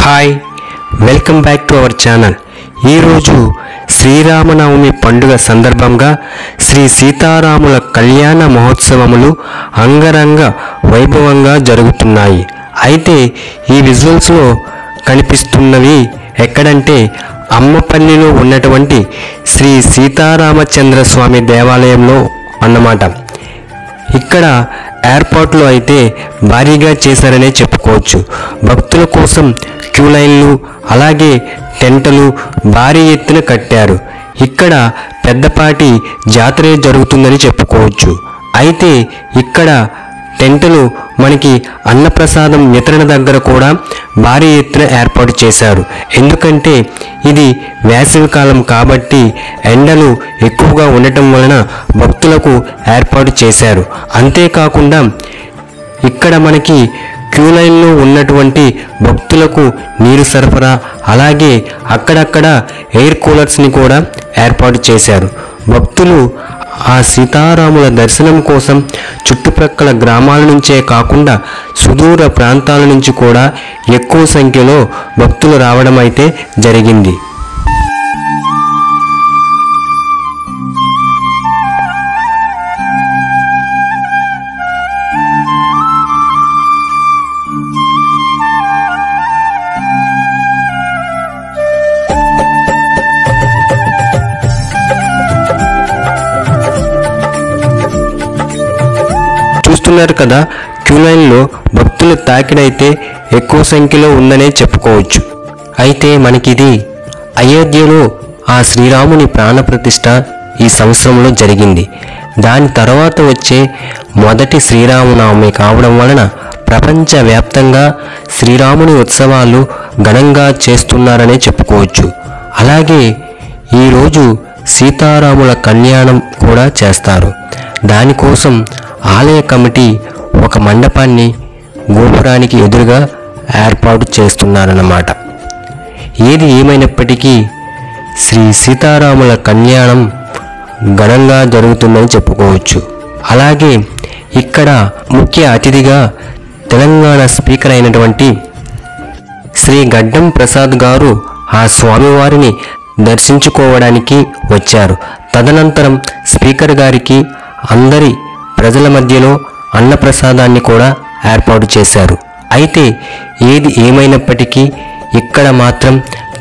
Hi, welcome back to our channel. ఈరోజు శ్రీరామనవమి పండుగ సందర్భంగా శ్రీ సీతారాముల కళ్యాణ మహోత్సవములు అంగరంగ వైభవంగా జరుగుతున్నాయి. అయితే ఈ విజువల్స్లో కనిపిస్తున్నవి ఎక్కడంటే అమ్మపల్లిలో ఉన్నటువంటి శ్రీ సీతారామచంద్ర స్వామి దేవాలయంలో అన్నమాట. ఇక్కడ ఏర్పాట్లు అయితే భారీగా చేశారనే చెప్పుకోవచ్చు. భక్తుల కోసం క్యూ లైన్లు అలాగే టెంటలు భారీ ఎత్తున కట్టారు. ఇక్కడ పెద్దపాటి జాతర జరుగుతుందని చెప్పుకోవచ్చు. అయితే ఇక్కడ టెంటలు మనకి అన్నప్రసాదం వితరణ దగ్గర కూడా భారీ ఎత్తున ఏర్పాటు చేశారు. ఎందుకంటే ఇది వేసవికాలం కాబట్టి ఎండలు ఎక్కువగా ఉండటం వలన భక్తులకు ఏర్పాటు చేశారు. అంతేకాకుండా ఇక్కడ మనకి క్యూ లైన్లో ఉన్నటువంటి భక్తులకు నీరు సరఫరా అలాగే అక్కడక్కడ ఎయిర్ కూలర్స్ని కూడా ఏర్పాటు చేశారు. భక్తులు ఆ సీతారాముల దర్శనం కోసం చుట్టుప్రక్కల గ్రామాల నుంచే కాకుండా సుదూర ప్రాంతాల నుంచి కూడా ఎక్కువ సంఖ్యలో భక్తులు రావడం అయితే జరిగింది. చూస్తున్నారు కదా, క్యూ లైన్లో భక్తుల తాకిడైతే ఎక్కువ సంఖ్యలో ఉందనే చెప్పుకోవచ్చు. అయితే మనకిది అయోధ్యలో ఆ శ్రీరాముని ప్రాణప్రతిష్ఠ ఈ సంవత్సరంలో జరిగింది. దాని తర్వాత వచ్చే మొదటి శ్రీరామనవమి కావడం వలన ప్రపంచవ్యాప్తంగా శ్రీరాముని ఉత్సవాలు ఘనంగా చేస్తున్నారనే చెప్పుకోవచ్చు. అలాగే ఈరోజు సీతారాముల కళ్యాణం కూడా చేస్తారు. దానికోసం ఆలయ కమిటీ ఒక మండపాన్ని గోపురానికి ఎదురుగా ఏర్పాటు చేస్తున్నారన్నమాట. ఏది ఏమైనప్పటికీ శ్రీ సీతారాముల కళ్యాణం ఘనంగా జరుగుతుందని చెప్పుకోవచ్చు. అలాగే ఇక్కడ ముఖ్య అతిథిగా తెలంగాణ స్పీకర్ అయినటువంటి శ్రీ గడ్డం ప్రసాద్ గారు ఆ స్వామివారిని దర్శించుకోవడానికి వచ్చారు. తదనంతరం స్పీకర్ గారికి అందరి ప్రజల మధ్యలో అన్నప్రసాదాన్ని కూడా ఏర్పాటు చేశారు. అయితే ఏది ఏమైనప్పటికీ ఇక్కడ మాత్రం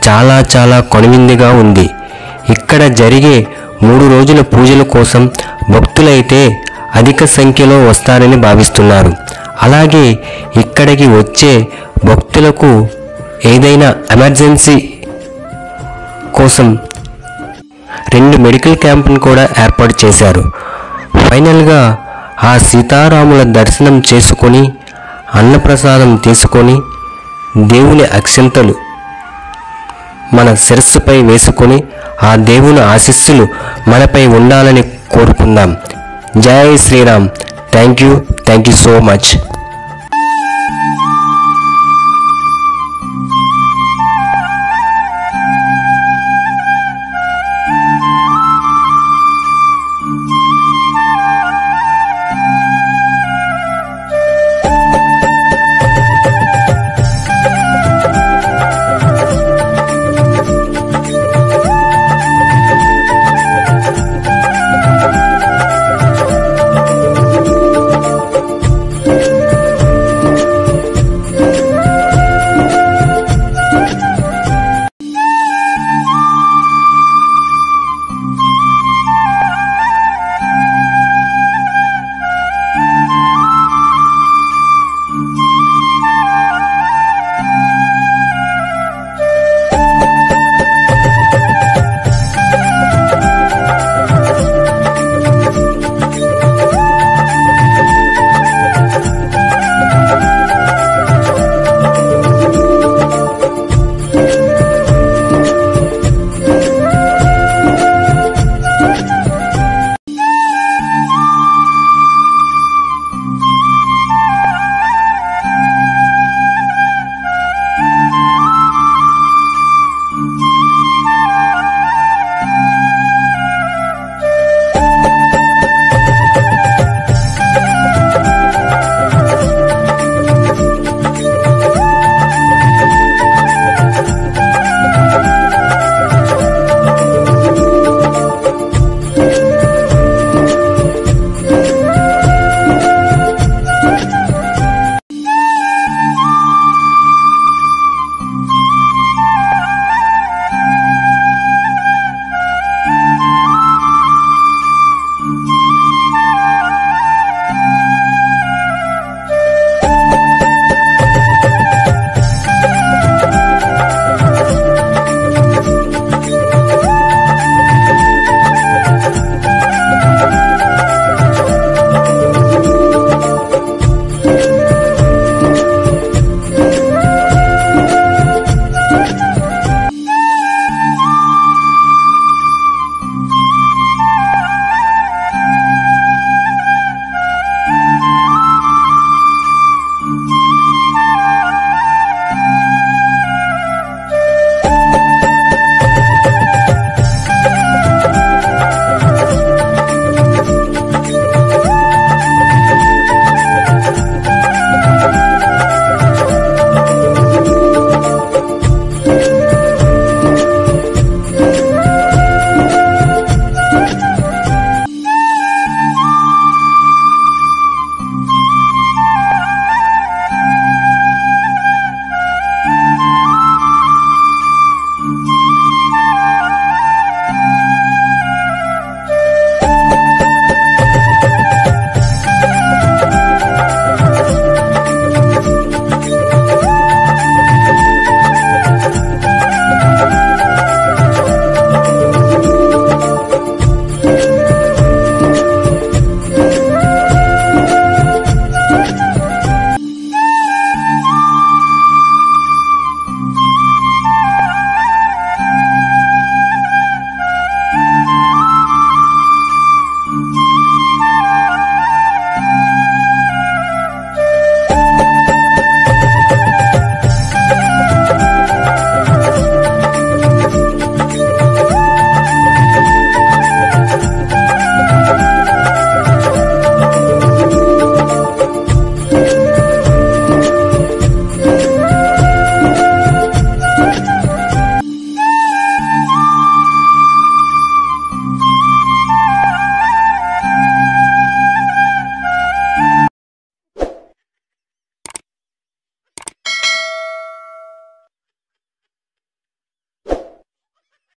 చాలా కొనువిందుగా ఉంది. ఇక్కడ జరిగే 3 రోజుల పూజల కోసం భక్తులైతే అధిక సంఖ్యలో వస్తారని భావిస్తున్నారు. అలాగే ఇక్కడికి వచ్చే భక్తులకు ఏదైనా ఎమర్జెన్సీ కోసం 2 మెడికల్ క్యాంపును కూడా ఏర్పాటు చేశారు. ఫైనల్గా ఆ సీతారాముల దర్శనం చేసుకొని అన్నప్రసాదం తీసుకొని దేవుని అక్షంతలు మన శిరస్సుపై వేసుకొని ఆ దేవుని ఆశీస్సులు మనపై ఉండాలని కోరుకుందాం. Jai Shriram. Thank you so much.